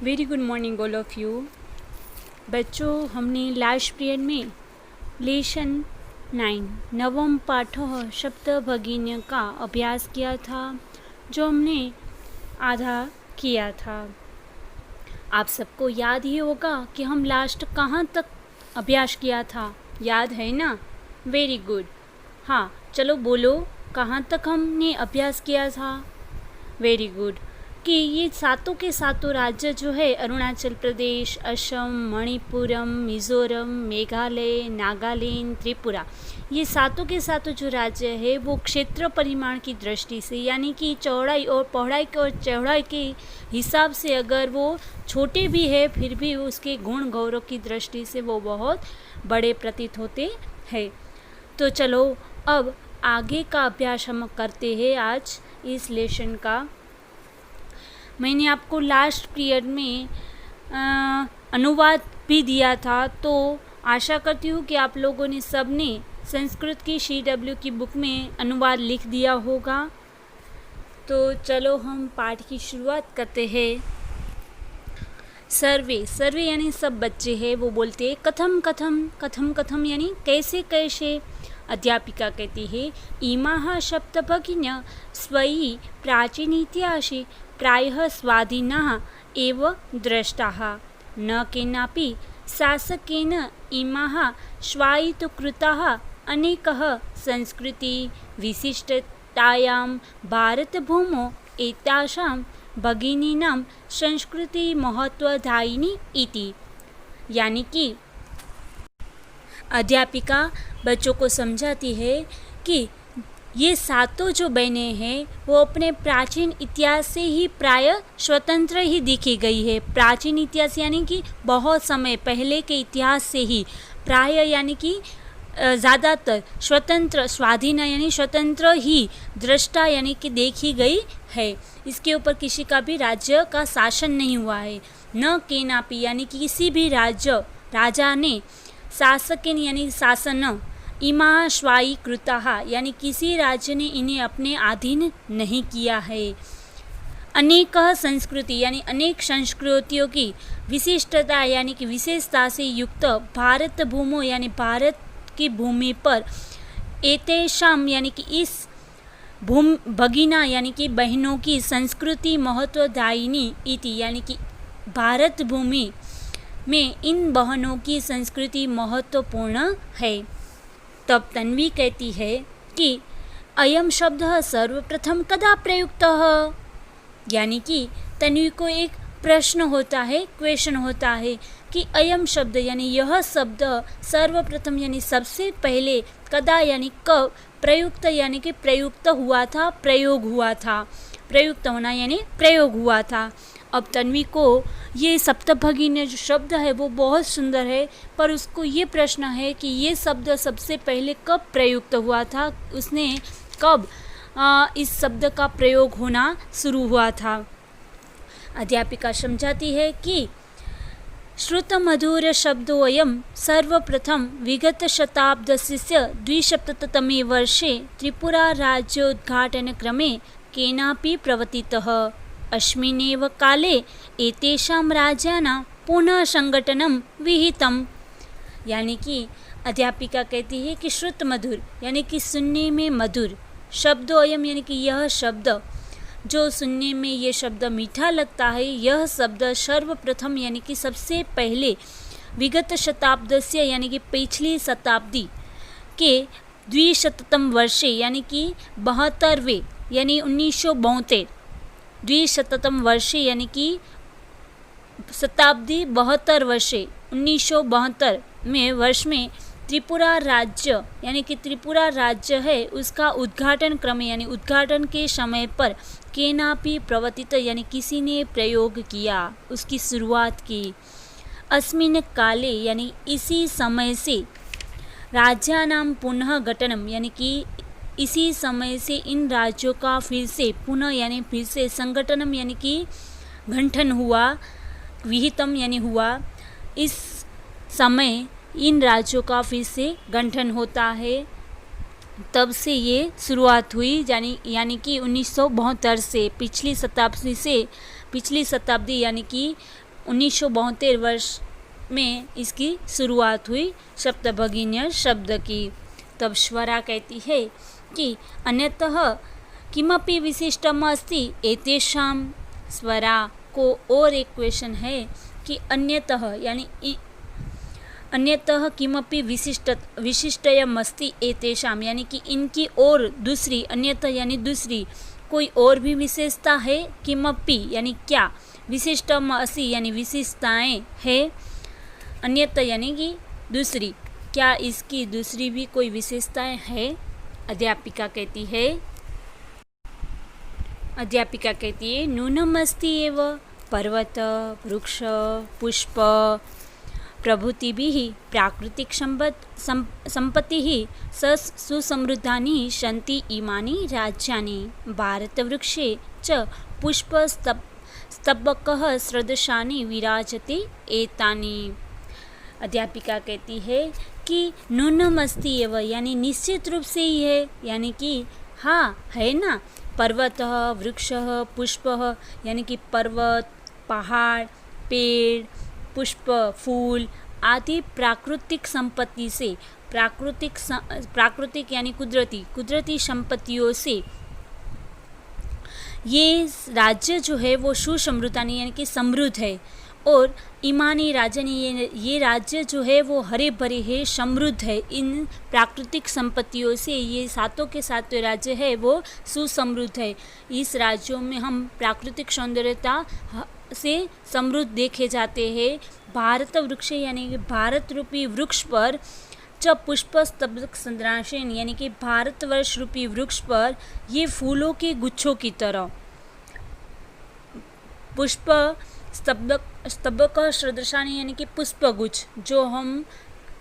Very good morning all of you. बच्चों, हमने last period में लेसन 9 नवम पाठः शब्द भगिनी का अभ्यास किया था, जो हमने आधा किया था। आप सबको याद ही होगा कि हम लास्ट कहाँ तक अभ्यास किया था, याद है ना? Very good. हाँ, चलो बोलो, कहाँ तक हमने अभ्यास किया था? Very good. कि ये सातों के सातों राज्य जो है, अरुणाचल प्रदेश, असम, मणिपुरम, मिज़ोरम, मेघालय, नागालैंड, त्रिपुरा, ये सातों के सातों जो राज्य है वो क्षेत्र परिमाण की दृष्टि से, यानी कि चौड़ाई और चौड़ाई के हिसाब से अगर वो छोटे भी है फिर भी उसके गुण गौरव की दृष्टि से वो बहुत बड़े प्रतीत होते हैं। तो चलो अब आगे का अभ्यास हम करते हैं आज इस लेसन का। मैंने आपको लास्ट पीरियड में अनुवाद भी दिया था, तो आशा करती हूँ कि आप लोगों ने सबने संस्कृत की CW की बुक में अनुवाद लिख दिया होगा। तो चलो हम पाठ की शुरुआत करते हैं। सर्वे यानी सब बच्चे हैं, वो बोलते हैं कथम कथम, कथम कथम यानी कैसे कैसे। अध्यापिका कहती है इमाः शब्द भगिन्यः स्वयि प्राचीन इतिहासे प्रायः स्वाधीनाः एव दृष्टाः, न केनापि शासकेन इमाः स्वायत्तकृताः अनेकः संस्कृति विशिष्टतायां भारतभूमौ एतासां भगिनीनां संस्कृति महत्वदायिनी इति। यानी कि अध्यापिका बच्चों को समझाती है कि ये सातों जो बहनें हैं वो अपने प्राचीन इतिहास से ही प्राय स्वतंत्र ही दिखी गई है। प्राचीन इतिहास यानी कि बहुत समय पहले के इतिहास से ही, प्राय यानी कि ज़्यादातर, स्वतंत्र, स्वाधीन यानी स्वतंत्र ही, दृष्टा यानी कि देखी गई है। इसके ऊपर किसी का भी राज्य का शासन नहीं हुआ है। न केनापि यानी कि किसी भी राजा ने, शासकेन यानी शासन, इमा स्वायत्तकृताः यानी किसी राज्य ने इन्हें अपने अधीन नहीं किया है। अनेक संस्कृति यानी अनेक संस्कृतियों की विशिष्टता यानी कि विशेषता से युक्त भारत भूमो यानी भारत की भूमि पर एतेषाम यानी कि इस भगिना यानी कि बहनों की संस्कृति महत्वदायिनी इति, यानी कि भारत भूमि में इन बहनों की संस्कृति महत्वपूर्ण है। तब तन्वी कहती है कि अयम शब्द सर्वप्रथम कदा प्रयुक्तः, यानी कि तन्वी को एक प्रश्न होता है, क्वेश्चन होता है कि अयम शब्द यानी यह शब्द सर्वप्रथम यानी सबसे पहले, कदा यानी कब, प्रयुक्त यानी कि प्रयुक्त हुआ था, प्रयोग हुआ था, प्रयुक्त होना यानी प्रयोग हुआ था। अब तन्वी को ये सप्तभगिनी जो शब्द है वो बहुत सुंदर है, पर उसको ये प्रश्न है कि ये शब्द सबसे पहले कब प्रयुक्त हुआ था, उसने कब इस शब्द का प्रयोग होना शुरू हुआ था। अध्यापिका समझाती है कि श्रुतमधुर शब्दोऽयं सर्वप्रथम विगत शताब्दस्य 200तमे वर्षे त्रिपुरा राज्योद्घाटनक्रमे केनापि प्रवर्तितः। अस्मिन्नेव काले एतेषां राज्यानां पुनः संगठनं विहितम्। यानी कि अध्यापिका कहती है कि श्रुत मधुर यानी कि सुनने में मधुर, शब्दोऽयं यानी कि यह शब्द, जो सुनने में ये शब्द मीठा लगता है, यह शब्द सर्वप्रथम यानी कि सबसे पहले, विगत शताब्दस्य यानी कि पिछली शताब्दी के 200तम वर्षे यानी कि 72वें यानी 1972, 200तम वर्षे यानी कि शताब्दी 72 वर्षे 1972 में वर्ष में त्रिपुरा राज्य यानी कि त्रिपुरा राज्य है उसका उद्घाटन क्रम यानी उद्घाटन के समय पर केनापि प्रवर्तित यानी किसी ने प्रयोग किया, उसकी शुरुआत की। अस्मिन् काले यानी इसी समय से, राज्यानां पुनः गठनम यानी कि इसी समय से इन राज्यों का फिर से, पुनः यानी फिर से, संगठनम यानी कि गठन हुआ, विहितम यानी हुआ, इस समय इन राज्यों का फिर से गठन होता है। तब से ये शुरुआत हुई, यानी कि 1972 से, पिछली शताब्दी यानी कि 1972 वर्ष में इसकी शुरुआत हुई सप्तभगिनी शब्द की। तब स्वरा कहती है कि अन्यतः किमपि विशिष्टम अस्ति एतेषां। स्वरा को और एक क्वेश्चन है कि अन्यतः यानी अन्यतः किमपि विशिष्टयम अस्ति एतेषां, यानी कि इनकी और दूसरी, अन्यतः यानी दूसरी कोई और भी विशेषता है, किमपि यानी क्या, विशिष्टम अस्ति यानी विशेषताएं है, अन्यतः यानी कि दूसरी, क्या इसकी दूसरी भी कोई विशेषताएं है। अध्यापिका कहती है नूनम अस्ति एव पर्वत वृक्ष पुष्प प्रभृतिभिः प्राकृतिक संपत्तिः सुसमृद्धानि सन्ति इमानि राज्यानि। भारतवृक्षे च पुष्पस्तबकः सदृशानि विराजते एतानि। अध्यापिका कहती है कि नूनम अस्ति एव यानी निश्चित रूप से ही है, यानी कि हाँ है ना, पर्वतः वृक्षः पुष्पः यानी कि पर्वत, पहाड़, पेड़, पुष्प, फूल आदि प्राकृतिक संपत्ति से, प्राकृतिक यानी कुदरती संपत्तियों से ये राज्य जो है वो सुसमृद्धानि यानी कि समृद्ध है। और इमानी राजनी ये राज्य जो है वो हरे भरे है, समृद्ध है। इन प्राकृतिक संपत्तियों से ये सातों के सातों राज्य है वो सुसमृद्ध है। इस राज्यों में हम प्राकृतिक सौंदर्यता से समृद्ध देखे जाते हैं। भारत वृक्ष यानी कि भारत रूपी वृक्ष पर च पुष्प स्तबक संद्राशेन यानी कि भारतवर्ष रूपी वृक्ष पर ये फूलों के गुच्छों की तरह पुष्प स्तबक सदृशानि यानी कि पुष्पगुच्छ, जो हम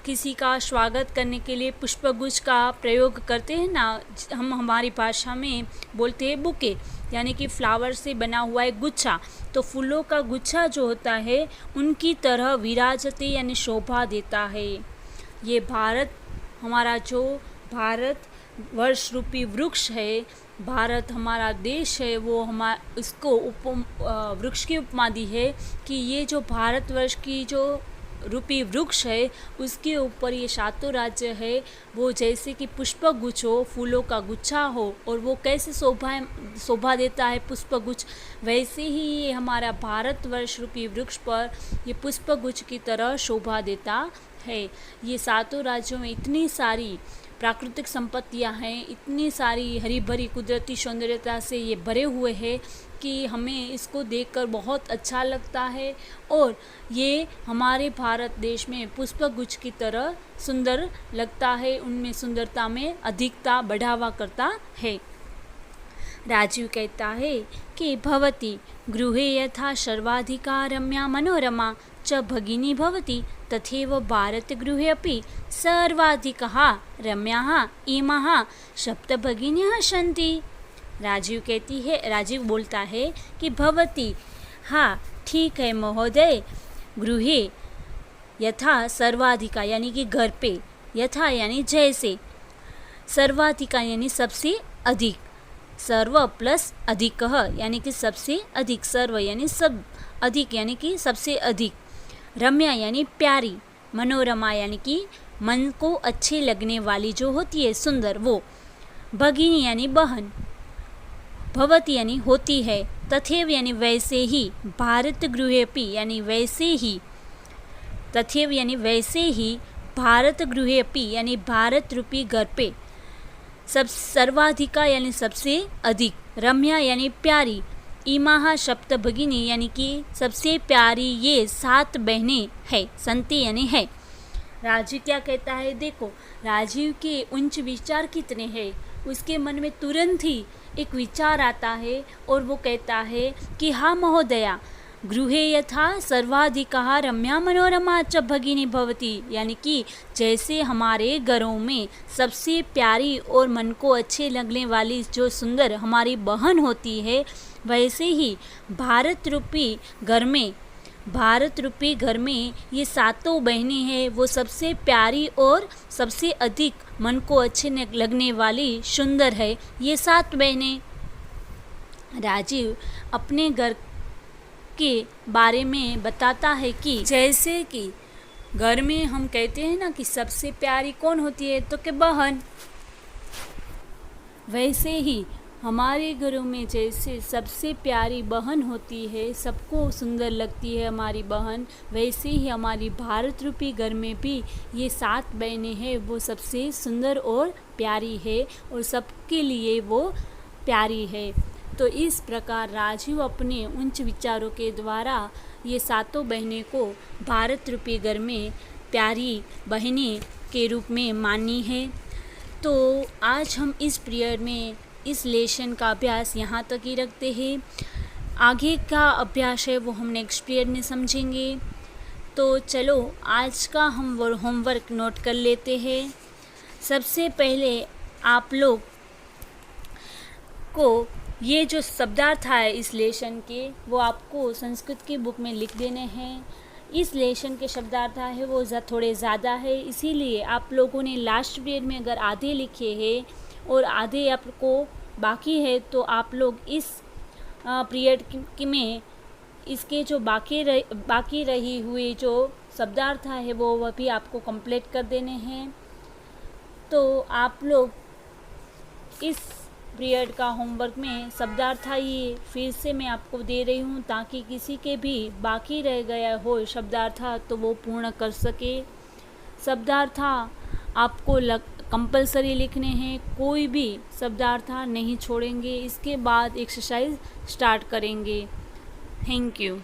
किसी का स्वागत करने के लिए पुष्पगुच्छ का प्रयोग करते हैं ना, हम हमारी भाषा में बोलते हैं बुके, यानी कि फ्लावर से बना हुआ एक गुच्छा। तो फूलों का गुच्छा जो होता है उनकी तरह विराजते यानी शोभा देता है। ये भारत, हमारा जो भारत वर्ष रूपी वृक्ष है, भारत हमारा देश है, वो इसको वृक्ष की उपमा दी है कि ये जो भारतवर्ष की जो रूपी वृक्ष है उसके ऊपर ये सातों राज्य है वो जैसे कि पुष्पगुच्छ हो, फूलों का गुच्छा हो, और वो कैसे शोभा देता है पुष्पगुच्छ, वैसे ही ये हमारा भारतवर्ष रूपी वृक्ष पर ये पुष्पगुच्छ की तरह शोभा देता है। ये सातों राज्यों में इतनी सारी प्राकृतिक संपत्तियां हैं, इतनी सारी हरी भरी कुदरती सौंदर्यता से ये भरे हुए हैं कि हमें इसको देखकर बहुत अच्छा लगता है। और ये हमारे भारत देश में पुष्पगुच्छ की तरह सुंदर लगता है, उनमें सुंदरता में अधिकता बढ़ावा करता है। राजीव कहता है कि भवती गृहे यथा सर्वाधिका रम्या मनोरमा च भगिनी भवति तथैव भारतगृहे अपि सर्वाधिकाः रम्याः इमाः सप्तभगिन्यः सन्ति। राजीव बोलता है कि भवती, हाँ ठीक है महोदय, गृहे यथा सर्वाधिका यानी कि घर पे, यथा यानी जैसे, सर्वाधिका यानी सबसे अधिक, सर्व प्लस अधिकः यानी कि सबसे अधिक, सर्व यानी सब, अधिक यानी कि सबसे अधिक, रम्या यानी प्यारी, मनोरमा यानी कि मन को अच्छे लगने वाली जो होती है सुंदर वो, भगिनी यानी बहन, भवती यानी होती है, तथैव यानी वैसे ही, भारत गृहेपि यानी वैसे ही, तथैव यानी वैसे ही, भारत गृहेपि यानी भारत रूपी घर पे, सब सर्वाधिका यानी सबसे अधिक, रम्या यानी प्यारी, इमाहा सप्त भगिनी यानी कि सबसे प्यारी ये 7 बहनें है, संति यानी है। राजीव क्या कहता है, देखो राजीव के उच्च विचार कितने हैं, उसके मन में तुरंत ही एक विचार आता है और वो कहता है कि हाँ महोदया, गृहे यथा सर्वाधिका रम्या मनोरमा च भगिनी भवती, यानी कि जैसे हमारे घरों में सबसे प्यारी और मन को अच्छे लगने वाली जो सुंदर हमारी बहन होती है, वैसे ही भारत रूपी घर में ये 7 बहनें हैं वो सबसे प्यारी और सबसे अधिक मन को अच्छे लगने वाली सुंदर है, ये 7 बहनें। राजीव अपने घर के बारे में बताता है कि जैसे कि घर में हम कहते हैं ना कि सबसे प्यारी कौन होती है, तो कि बहन। वैसे ही हमारे घरों में जैसे सबसे प्यारी बहन होती है, सबको सुंदर लगती है हमारी बहन, वैसे ही हमारी भारत रूपी घर में भी ये 7 बहनें हैं, वो सबसे सुंदर और प्यारी है और सबके लिए वो प्यारी है। तो इस प्रकार राजीव अपने उच्च विचारों के द्वारा ये 7 बहनें को भारत रूपी घर में प्यारी बहनें के रूप में मानी है। तो आज हम इस पीरियड में इस लेसन का अभ्यास यहाँ तक ही रखते हैं। आगे का अभ्यास है वो हम नेक्स्ट पीरियड में समझेंगे। तो चलो आज का हम होमवर्क नोट कर लेते हैं। सबसे पहले आप लोग को ये जो शब्दार्थ है इस लेसन के, वो आपको संस्कृत की बुक में लिख देने हैं। इस लेसन के शब्दार्थ है वो थोड़े ज़्यादा है, इसीलिए आप लोगों ने लास्ट पीरियड में अगर आधे लिखे हैं और आधे आपको बाकी है, तो आप लोग इस पीरियड में इसके जो बाकी रही हुई जो शब्दार्थ है वो भी आपको कंप्लीट कर देने हैं। तो आप लोग इस पीरियड का होमवर्क में शब्दार्थ ये फिर से मैं आपको दे रही हूँ, ताकि किसी के भी बाकी रह गया हो शब्दार्थ तो वो पूर्ण कर सके। शब्दार्थ आपको कंपलसरी लिखने हैं, कोई भी शब्दार्थ नहीं छोड़ेंगे। इसके बाद एक्सरसाइज स्टार्ट करेंगे। Thank you.